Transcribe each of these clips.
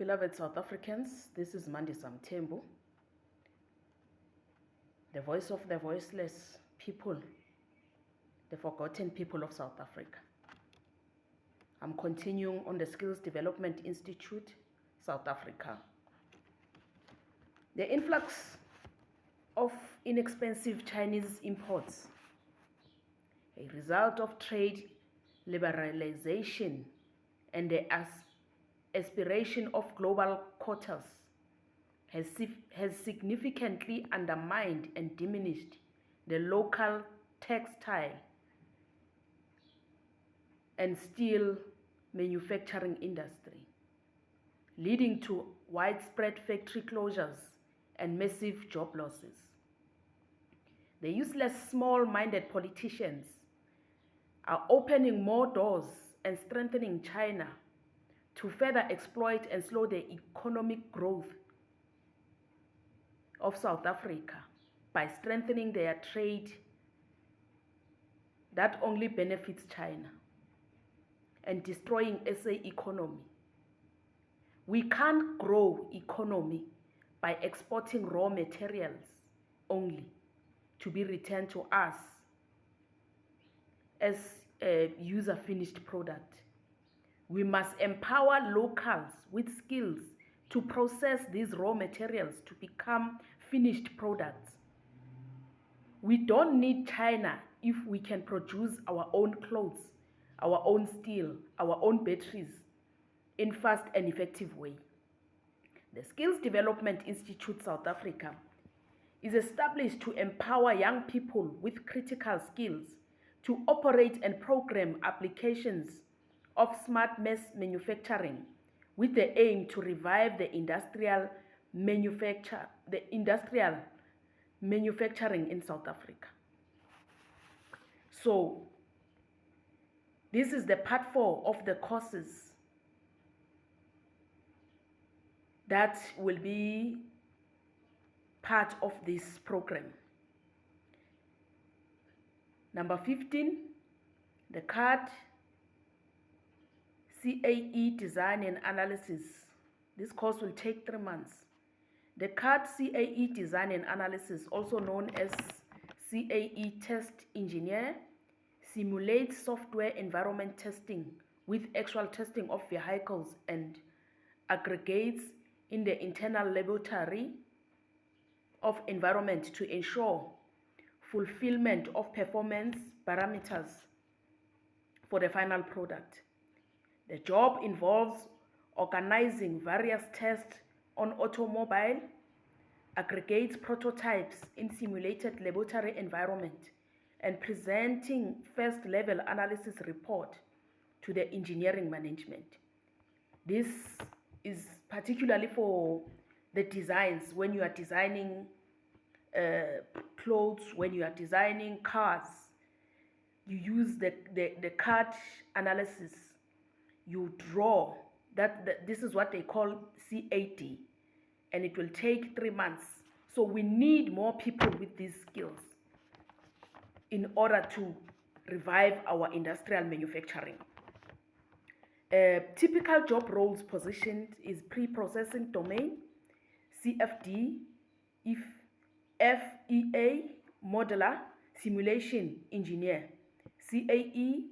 Beloved South Africans, this is Mandisa Mthembu, the voice of the voiceless people, the forgotten people of South Africa. I'm continuing on the Skills Development Institute, South Africa. The influx of inexpensive Chinese imports, a result of trade liberalization and the aspiration of global quotas, has significantly undermined and diminished the local textile and steel manufacturing industry, leading to widespread factory closures and massive job losses. The useless, small-minded politicians are opening more doors and strengthening China to further exploit and slow the economic growth of South Africa by strengthening their trade that only benefits China and destroying SA economy. We can't grow economy by exporting raw materials only to be returned to us as a user-finished product. We must empower locals with skills to process these raw materials to become finished products. We don't need China if we can produce our own clothes, our own steel, our own batteries in fast and effective way. The Skills Development Institute South Africa is established to empower young people with critical skills to operate and program applications of smart mass manufacturing with the aim to revive the industrial manufacturing in South Africa. So, this is the part 4 of the courses that will be part of this program. Number 15, the CAD CAE Design and Analysis. This course will take 3 months. The CAD CAE Design and Analysis, also known as CAE Test Engineer, simulates software environment testing with actual testing of vehicles and aggregates in the internal laboratory of environment to ensure fulfillment of performance parameters for the final product. The job involves organizing various tests on automobile, aggregates prototypes in simulated laboratory environment, and presenting first-level analysis report to the engineering management. This is particularly for the designs when you are designing clothes, when you are designing cars. You use the CAD analysis. You draw this is what they call CAD, and it will take 3 months. So we need more people with these skills in order to revive our industrial manufacturing. Typical job roles positioned is pre-processing domain, CFD, FEA, modeler, simulation engineer, CAE,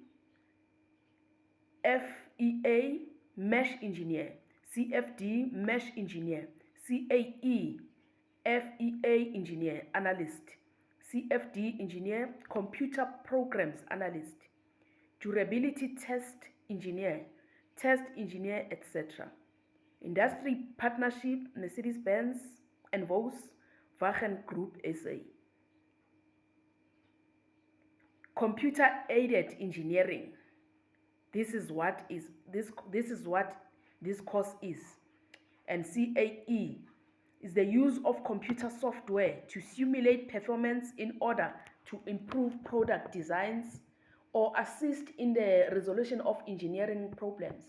FEA, mesh engineer, CFD, mesh engineer, CAE, FEA engineer, analyst, CFD engineer, computer programs analyst, durability test engineer, etc. Industry partnership, Mercedes-Benz and Volkswagen Group SA. Computer aided engineering. This is what this course is. And CAE is the use of computer software to simulate performance in order to improve product designs or assist in the resolution of engineering problems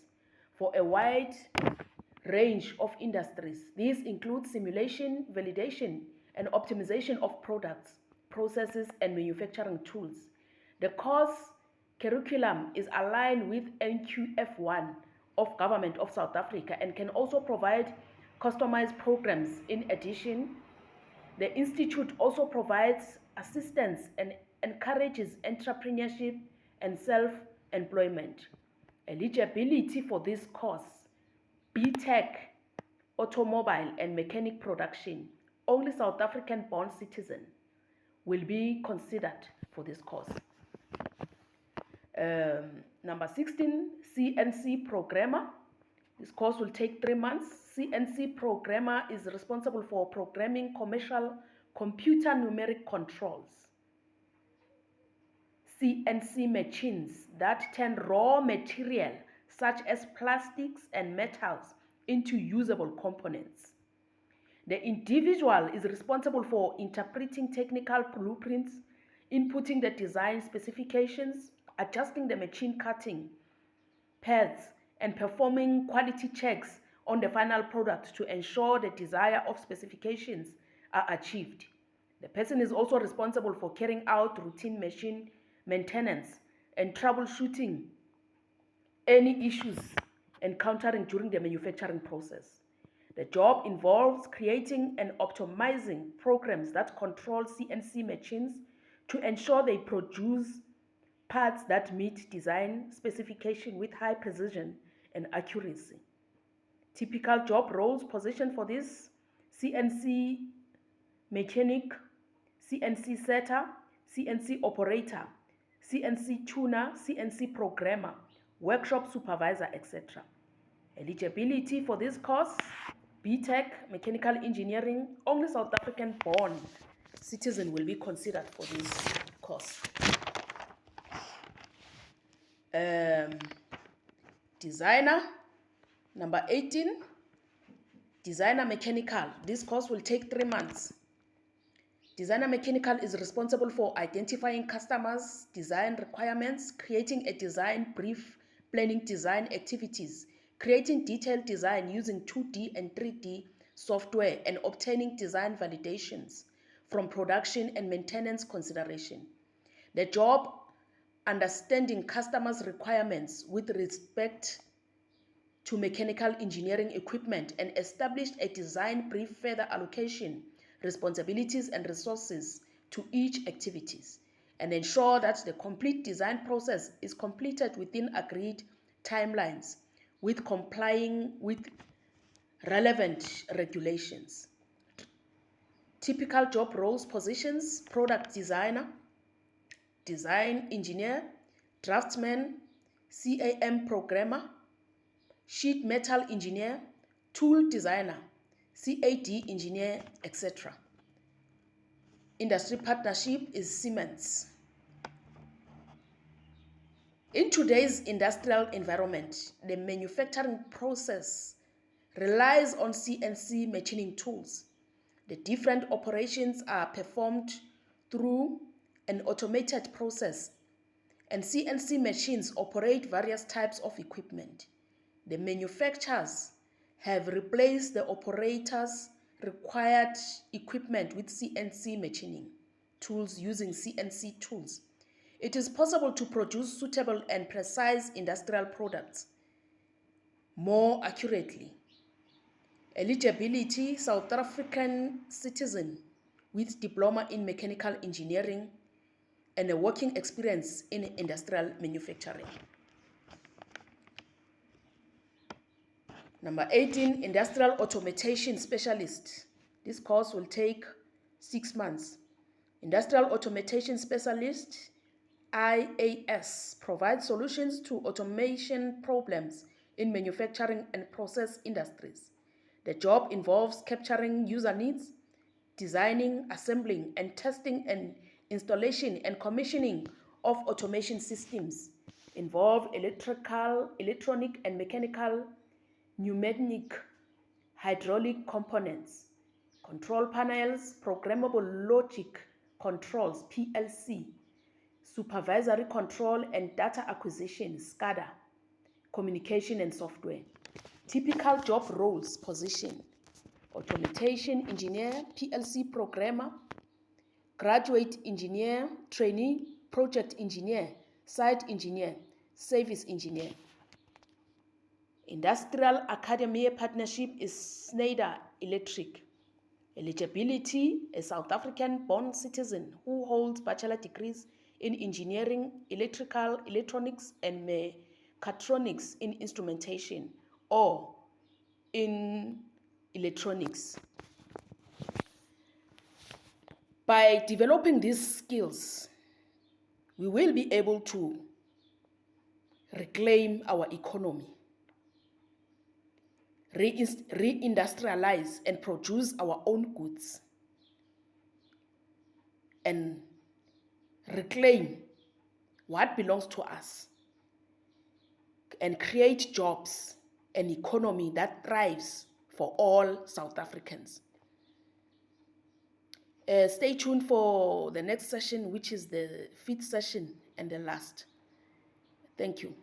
for a wide range of industries. These include simulation, validation, and optimization of products, processes, and manufacturing tools. The course curriculum is aligned with NQF1 of Government of South Africa and can also provide customized programs. In addition, the Institute also provides assistance and encourages entrepreneurship and self-employment. Eligibility for this course: BTech, automobile and mechanic production. Only South African born citizen will be considered for this course. Number 16, CNC programmer. This course will take 3 months. CNC programmer is responsible for programming commercial computer numeric controls, CNC machines that turn raw material such as plastics and metals into usable components. The individual is responsible for interpreting technical blueprints, inputting the design specifications, adjusting the machine cutting paths, and performing quality checks on the final product to ensure the desired specifications are achieved. The person is also responsible for carrying out routine machine maintenance and troubleshooting any issues encountering during the manufacturing process. The job involves creating and optimizing programs that control CNC machines to ensure they produce parts that meet design specification with high precision and accuracy. Typical job roles positioned for this: CNC mechanic, CNC setter, CNC operator, CNC tuner, CNC programmer, workshop supervisor, etc. Eligibility for this course: BTech, mechanical engineering. Only South African born citizen will be considered for this course. Designer, number 18, designer mechanical. This course will take 3 months. Designer mechanical is responsible for identifying customers' design requirements, creating a design brief, planning design activities, creating detailed design using 2D and 3D software, and obtaining design validations from production and maintenance consideration. The job: understanding customers' requirements with respect to mechanical engineering equipment, and established a design brief, further allocation responsibilities and resources to each activities, and ensure that the complete design process is completed within agreed timelines with complying with relevant regulations. Typical job roles positions: product designer, design engineer, draftsman, CAM programmer, sheet metal engineer, tool designer, CAD engineer, etc. Industry partnership is Siemens. In today's industrial environment, the manufacturing process relies on CNC machining tools. The different operations are performed through an automated process, and CNC machines operate various types of equipment. The manufacturers have replaced the operators' required equipment with CNC machining tools. Using CNC tools, it is possible to produce suitable and precise industrial products more accurately. Eligibility: South African citizen with diploma in mechanical engineering and a working experience in industrial manufacturing. Number 18, industrial automation specialist. This course will take 6 months. Industrial automation specialist, IAS, provides solutions to automation problems in manufacturing and process industries. The job involves capturing user needs, designing, assembling, and testing and installation and commissioning of automation systems. Involve electrical, electronic, and mechanical, pneumatic, hydraulic components, control panels, programmable logic controls, PLC, supervisory control and data acquisition, SCADA, communication and software. Typical job roles position: automation engineer, PLC programmer, graduate engineer, trainee, project engineer, site engineer, service engineer. Industrial Academy Partnership is Schneider Electric. Eligibility: a South African-born citizen who holds bachelor degrees in engineering, electrical, electronics, and mechatronics in instrumentation or in electronics. By developing these skills, we will be able to reclaim our economy, reindustrialize and produce our own goods, and reclaim what belongs to us, and create jobs, an economy that thrives for all South Africans. Stay tuned for the next session, which is the 5th session and the last. Thank you.